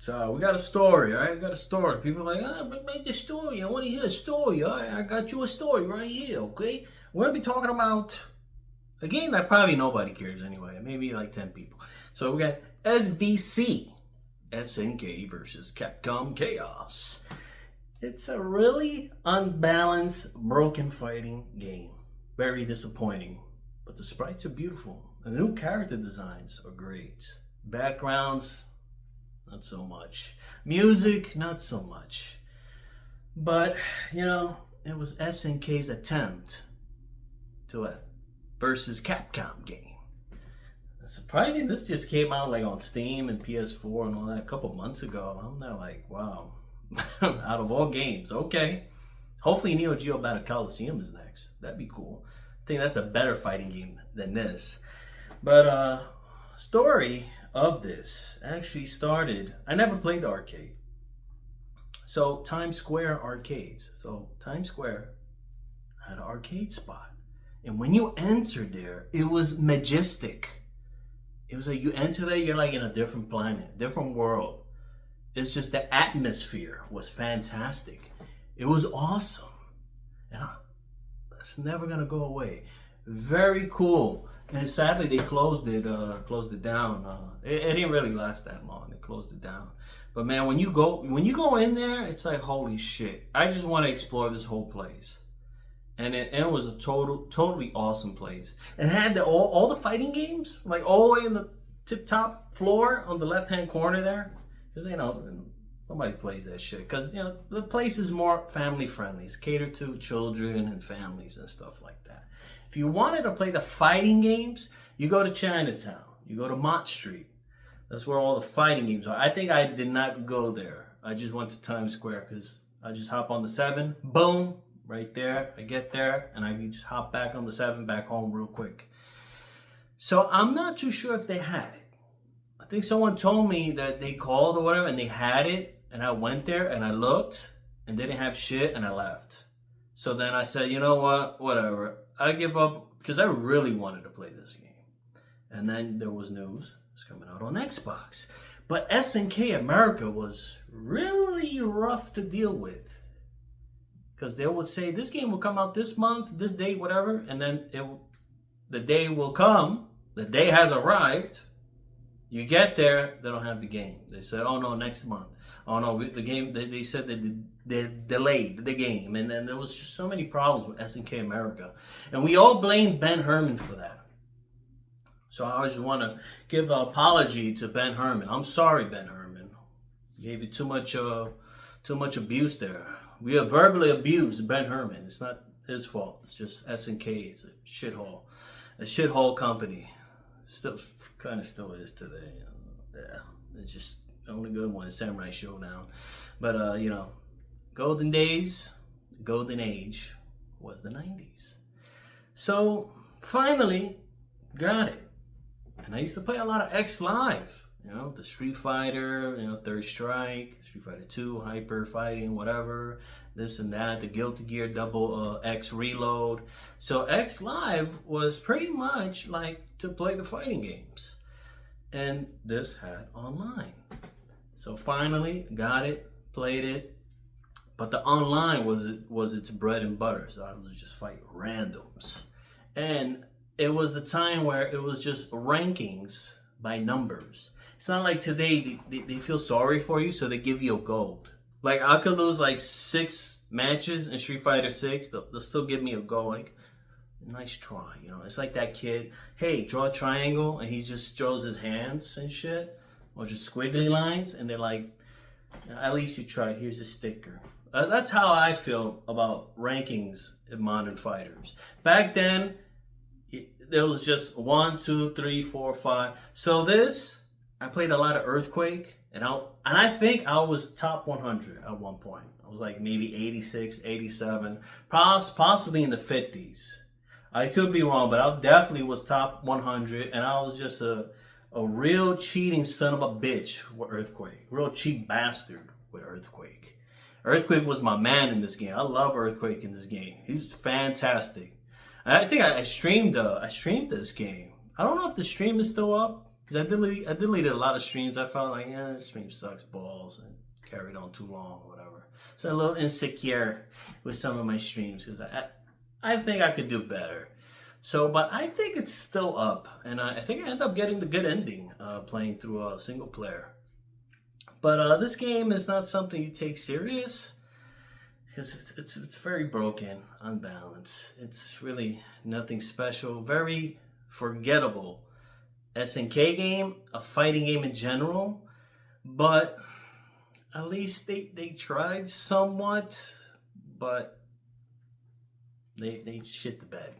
So we got a story, all right? We got a story. People are like, make the story. I want to hear a story. All right, I got you a story right here, okay? We're going to be talking about a game that probably nobody cares anyway. Maybe like 10 people. So we got SBC, SNK versus Capcom Chaos. It's a really unbalanced, broken fighting game. Very disappointing. But the sprites are beautiful. The new character designs are great. Backgrounds, not so much. Music, not so much. But, it was SNK's attempt to a versus Capcom game. Surprising, this just came out like on Steam and PS4 and all that a couple months ago. I'm not like, wow. Out of all games, okay. Hopefully Neo Geo Battle Coliseum is next. That'd be cool. I think that's a better fighting game than this. But story of this actually started, I never played the arcade. So Times Square arcades. So Times Square had an arcade spot. And when you entered there, it was majestic. It was like you enter there, you're like in a different planet, different world. It's just the atmosphere was fantastic. It was awesome. And it's never gonna go away. Very cool. And sadly, they closed it down. It didn't really last that long. They closed it down. But man, when you go in there, it's like holy shit. I just want to explore this whole place. And it was a totally awesome place. It had all the fighting games, like all the way in the tip top floor on the left hand corner there. Because nobody plays that shit. Because the place is more family friendly. It's catered to children and families and stuff like that. If you wanted to play the fighting games, you go to Chinatown. You go to Mott Street. That's where all the fighting games are. I think I did not go there. I just went to Times Square because I just hop on the 7. Boom. Right there. I get there and I can just hop back on the 7 back home real quick. So I'm not too sure if they had it. I think someone told me that they called or whatever and they had it. And I went there and I looked and they didn't have shit and I left. So then I said, you know what? Whatever. I give up because I really wanted to play this game. And then there was news. It's coming out on Xbox. But SNK America was really rough to deal with. Because they would say, this game will come out this month, this date, whatever. And then the day will come. The day has arrived. You get there, they don't have the game. They said, oh no, next month. Oh no, the game, they said they delayed the game. And then there was just so many problems with SNK America. And we all blamed Ben Herman for that. So I just want to give an apology to Ben Herman. I'm sorry, Ben Herman. Gave you too much abuse there. We have verbally abused Ben Herman. It's not his fault. It's just SNK. It's a shithole. A shithole company. Still is today. Yeah. It's just the only good one is Samurai Showdown. But, golden days, golden age was the 90s. So, finally, got it. And I used to play a lot of X Live. The Street Fighter, Third Strike, Street Fighter 2, Hyper Fighting, whatever, this and that, the Guilty Gear Double X Reload. So X Live was pretty much like to play the fighting games. And this had online. So finally, got it, played it. But the online was its bread and butter. So I was just fight randoms. And it was the time where it was just rankings by numbers. It's not like today they feel sorry for you, so they give you a gold. Like I could lose like 6 matches in Street Fighter 6, they'll still give me a gold. Like, nice try, It's like that kid, hey, draw a triangle, and he just throws his hands and shit, or just squiggly lines, and they're like, at least you tried, here's a sticker. That's how I feel about rankings in Modern Fighters. Back then, there was just 1, 2, 3, 4, 5. So I played a lot of Earthquake, and I think I was top 100 at one point. I was like maybe 86, 87, possibly in the 50s. I could be wrong, but I definitely was top 100, and I was just a real cheating son of a bitch with Earthquake. Real cheap bastard with Earthquake. Earthquake was my man in this game. I love Earthquake in this game. He was fantastic. I think I streamed this game. I don't know if the stream is still up. 'Cause I deleted a lot of streams. I felt like, yeah, this stream sucks balls and carried on too long or whatever. So I'm a little insecure with some of my streams because I think I could do better. So, but I think it's still up, and I think I end up getting the good ending playing through a single player. But this game is not something you take serious because it's very broken, unbalanced. It's really nothing special, very forgettable. SNK game, a fighting game in general, but at least they tried somewhat, but they shit the bed.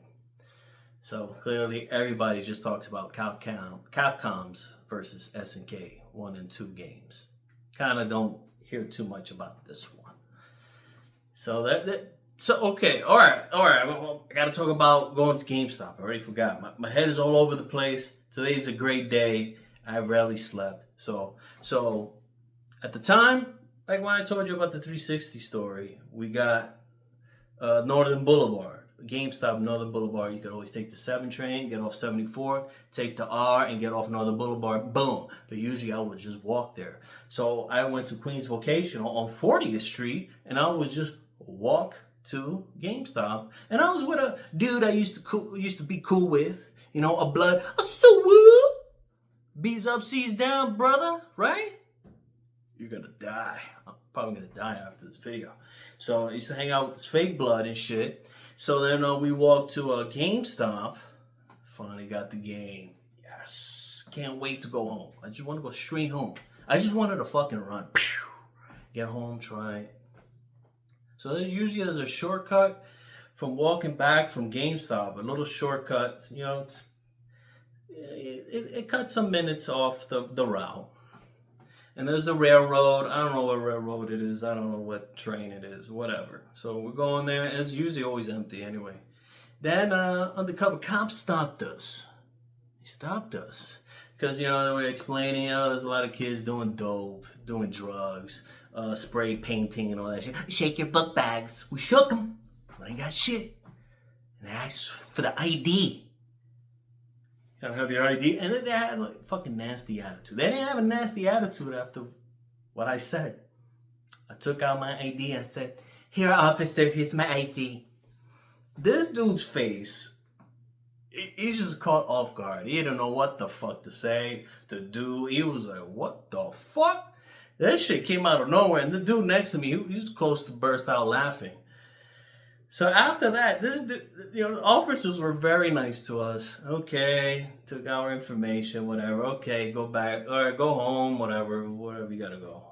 So clearly everybody just talks about Capcom's versus SNK 1 and 2 games. Kind of don't hear too much about this one. So so okay, all right. Well, I got to talk about going to GameStop. I already forgot. My head is all over the place. Today's a great day. I rarely slept. So at the time, like when I told you about the 360 story, we got Northern Boulevard. GameStop Northern Boulevard. You could always take the 7 train, get off 74th, take the R, and get off Northern Boulevard. Boom. But usually I would just walk there. So I went to Queens Vocational on 40th Street, and I would just walk to GameStop. And I was with a dude I used to be cool with. You know, a blood. So whoop. B's up, C's down, brother. Right? You're gonna die. I'm probably gonna die after this video. So I used to hang out with this fake blood and shit. So then we walked to a GameStop. Finally got the game. Yes. Can't wait to go home. I just want to go straight home. I just wanted to fucking run. Get home, try it. So there's a shortcut from walking back from GameStop. A little shortcut. You know, it cuts some minutes off the route. And there's the railroad. I don't know what railroad it is. I don't know what train it is. Whatever. So we're going there. And it's usually always empty anyway. Then undercover cops stopped us. He stopped us. Because, you know, they were explaining, you know, there's a lot of kids doing dope, doing drugs, spray painting and all that shit. Shake your book bags. We shook them. But I ain't got shit. And they asked for the ID. Gotta have your ID. And then they had like fucking nasty attitude. They didn't have a nasty attitude after what I said. I took out my ID and said, "Here, officer, here's my ID." This dude's face, he's just caught off guard. He didn't know what the fuck to say, to do. He was like, what the fuck? That shit came out of nowhere. And the dude next to me, he was close to burst out laughing. So after that, the officers were very nice to us. Okay, took our information, whatever. Okay, go back, or go home, whatever you gotta go.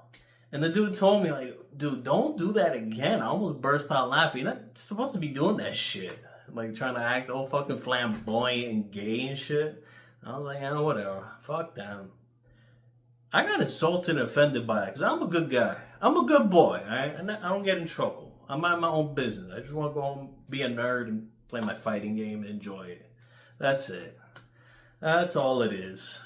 And the dude told me, like, dude, don't do that again. I almost burst out laughing. You're not supposed to be doing that shit. Like, trying to act all fucking flamboyant and gay and shit. I was like, yeah, whatever. Fuck them. I got insulted and offended by it, because I'm a good guy. I'm a good boy, all right? I don't get in trouble. I mind my own business. I just want to go home, be a nerd, and play my fighting game and enjoy it. That's it. That's all it is.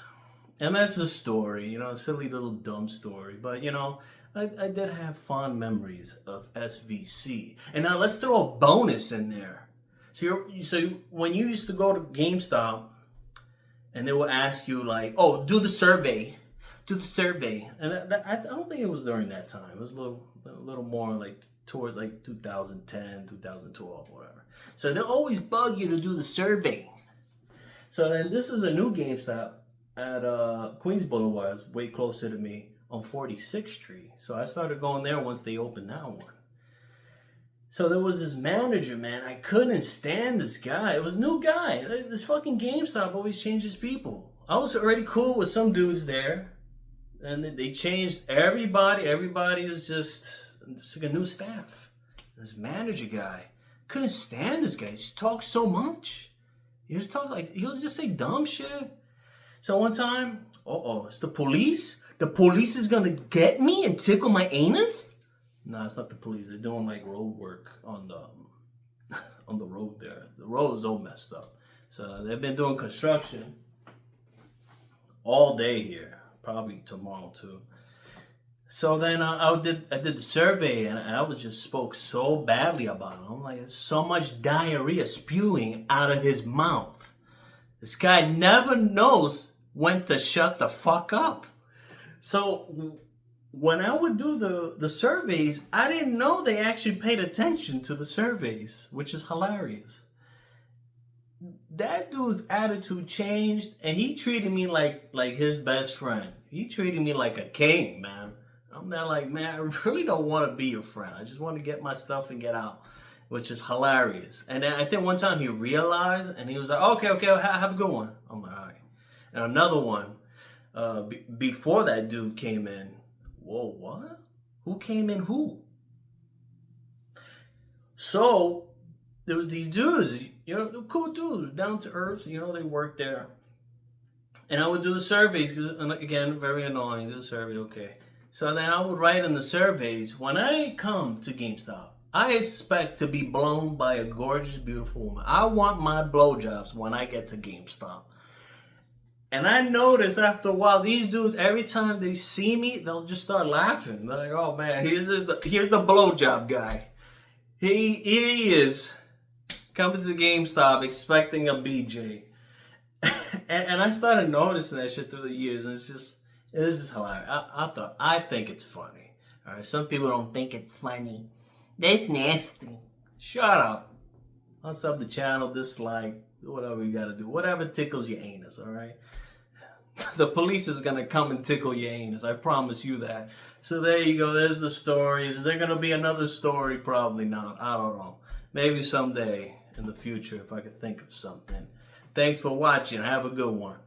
And that's the story, you know, a silly little dumb story. But, you know, I did have fond memories of SVC. And now let's throw a bonus in there. So when you used to go to GameStop, and they would ask you, like, oh, do the survey. Do the survey. And I don't think it was during that time. It was a little more like towards like 2010, 2012, whatever. So they always bug you to do the survey. So then this is a new GameStop at Queens Boulevard, way closer to me, on 46th Street. So I started going there once they opened that one. So there was this manager, man. I couldn't stand this guy. It was a new guy. This fucking GameStop always changes people. I was already cool with some dudes there. And they changed everybody. Everybody is just like a new staff. This manager guy, couldn't stand this guy. He just talks so much. He'll just say dumb shit. So one time, it's the police? The police is gonna get me and tickle my anus? No, it's not the police. They're doing like road work on the road there. The road is all messed up. So they've been doing construction all day here. Probably tomorrow too. So then I did the survey, and I was just spoke so badly about him. I'm like, there's so much diarrhea spewing out of his mouth. This guy never knows went to shut the fuck up. So when I would do the surveys, I didn't know they actually paid attention to the surveys, which is hilarious. That dude's attitude changed, and he treated me like his best friend. He treated me like a king, man. I'm there like, man, I really don't want to be your friend. I just want to get my stuff and get out, which is hilarious. And then I think one time he realized, and he was like, okay, have a good one. I'm like, all right. And another one, before that dude came in, whoa, what? Who came in who? So there was these dudes, cool dudes, down to earth, they worked there. And I would do the surveys, and again, very annoying, do the survey, okay. So then I would write in the surveys, when I come to GameStop, I expect to be blown by a gorgeous, beautiful woman. I want my blowjobs when I get to GameStop. And I noticed after a while, these dudes, every time they see me, they'll just start laughing. They're like, oh man, here's the blowjob guy. Here he is, coming to GameStop expecting a BJ. and I started noticing that shit through the years, and it's just hilarious. I think it's funny. All right, some people don't think it's funny. That's nasty. Shut up. I'll sub the channel, dislike, do whatever you gotta do. Whatever tickles your anus, all right? The police is gonna come and tickle your anus. I promise you that. So there you go. There's the story. Is there gonna be another story? Probably not. I don't know. Maybe someday in the future if I could think of something. Thanks for watching. Have a good one.